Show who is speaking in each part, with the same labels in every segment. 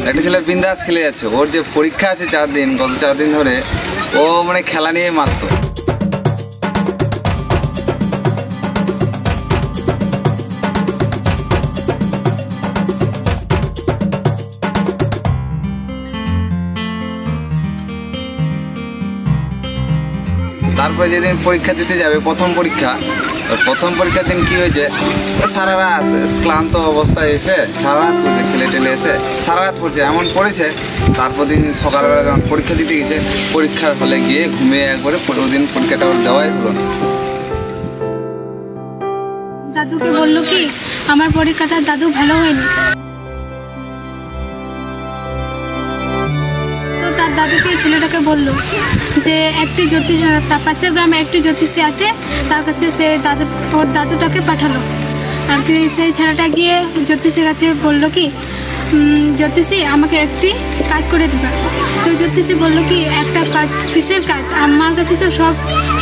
Speaker 1: একটা ছেলে বিন্দাস খেলে যাচ্ছে, ওর যে পরীক্ষা আছে 4 দিন, গত 4 দিন ধরে ও মানে খেলা নিয়ে মারতো। তারপরে যেদিন পরীক্ষা দিতে যাবে, প্রথম পরীক্ষার দিন কি হয়েছে, সারা রাত ক্লান্ত অবস্থায় এসে সারা রাত পড়ছে, খেলে টেলে এসে সারা রাত পড়ছে, এমন পড়েছে। তারপর দিন সকালবেলা যখন পরীক্ষা দিতে গেছে, পরীক্ষার হলে গিয়ে ঘুমিয়ে একবারে ওদিন পরীক্ষাটা ওর দেওয়াই হলো না।
Speaker 2: দাদুকে বললো কি আমার পরীক্ষাটা দাদু ভালো হয়নি। তার দাদুকে ছেলেটাকে বললো যে একটি জ্যোতিষ, তার পাশের গ্রামে একটি জ্যোতিষী আছে, তার কাছে সে ওর দাদুটাকে পাঠালো। আর কি সেই ছেলেটা গিয়ে জ্যোতিষীর কাছে বললো কি জ্যোতিষী আমাকে একটি কাজ করে দেবে। তো জ্যোতিষী বললো কি একটা কাজ, কিসের কাজ? আমার কাছে তো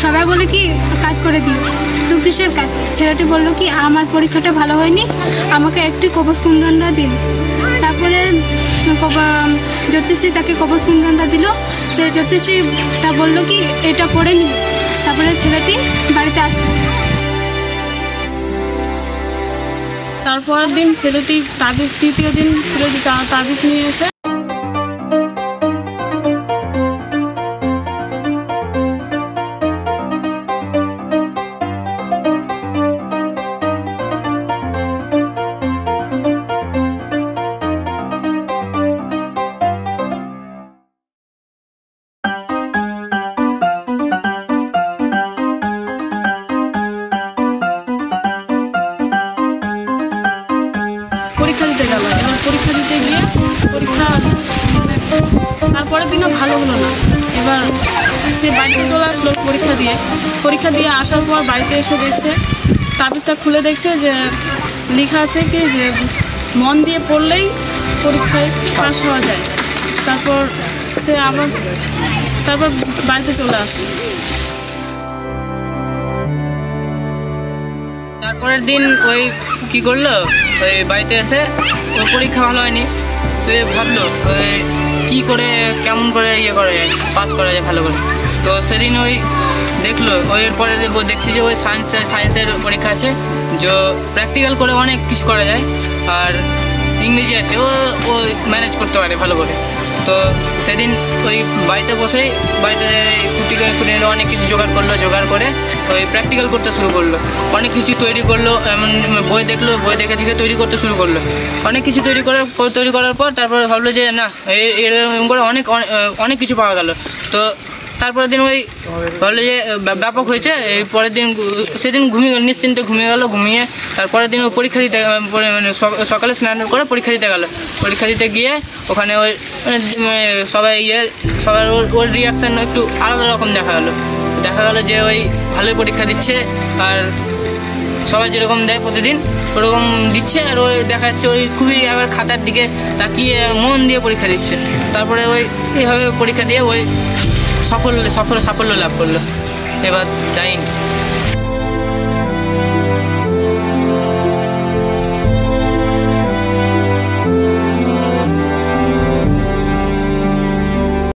Speaker 2: সবাই বলে কি কাজ করে দিও, তো কিসের কাজ? ছেলেটি বললো কি আমার পরীক্ষাটা ভালো হয়নি, আমাকে একটি কবচ কুণ্ডলটা দিন। তারপরে জ্যোতিষী তাকে কবচ কুণ্ডলটা দিল। সেই জ্যোতিষীটা বললো কি এটা পড়ে নিল। তারপরে ছেলেটি বাড়িতে আসলো।
Speaker 3: তারপরের দিন ছেলেটি তাবিজ, তৃতীয় দিন ছেলেটি তাবিজ নিয়ে এসে পরীক্ষা দিতে গেল। এবার পরীক্ষা দিতে গিয়ে তারপরের দিনও ভালো হলো না। এবার সে বাড়িতে চলে আসলো পরীক্ষা দিয়ে আসার পর বাড়িতে এসে দেখছে, তাবিজটা খুলে দেখছে যে লেখা আছে কি যে মন দিয়ে পড়লেই পরীক্ষায় পাস হওয়া যায়। তারপর সে তারপর বাড়িতে চলে আসলো।
Speaker 4: তারপরের দিন ওই কি করলো, ওই বাড়িতে এসে ওর পরীক্ষা ভালো হয়নি, তো ভাবলো ওই কী করে কেমন করে পাস করা যায় ভালো করে। তো সেদিন ওই দেখলো, ওই এরপরে দেখছি যে ওই সায়েন্সের পরীক্ষা আছে, যে প্র্যাকটিক্যাল করে অনেক কিছু করা যায়, আর ইংরেজি আছে, ও ম্যানেজ করতে পারে ভালো করে। তো সেদিন ওই বাড়িতে খুঁটিয়ে অনেক কিছু জোগাড় করে ওই প্র্যাকটিক্যাল করতে শুরু করলো। অনেক কিছু তৈরি করলো, এমন বই দেখে তৈরি করতে শুরু করলো। অনেক কিছু তৈরি করার পর তারপরে ভাবলো যে না, এরকম করে অনেক কিছু পাওয়া গেল। তো তারপরের দিন ওই ভাবলো যে ব্যাপক হয়েছে। এই পরের দিন সেদিন নিশ্চিন্তে ঘুমিয়ে তারপরের দিন ও পরীক্ষা দিতে, সকালে স্নান করে পরীক্ষা দিতে গেল। পরীক্ষা দিতে গিয়ে ওখানে ওই সবার ওর রিয়াকশান একটু আলাদা রকম দেখা গেল যে ওই ভালোই পরীক্ষা দিচ্ছে, আর সবাই যেরকম দেয় প্রতিদিন ওরকম দিচ্ছে। আর ওই দেখা যাচ্ছে ওই খুবই আবার খাতার দিকে তাকিয়ে মন দিয়ে পরীক্ষা দিচ্ছে। তারপরে ওই এইভাবে পরীক্ষা দিয়ে ওই সাফল্য লাভ করলো। এবার যাই।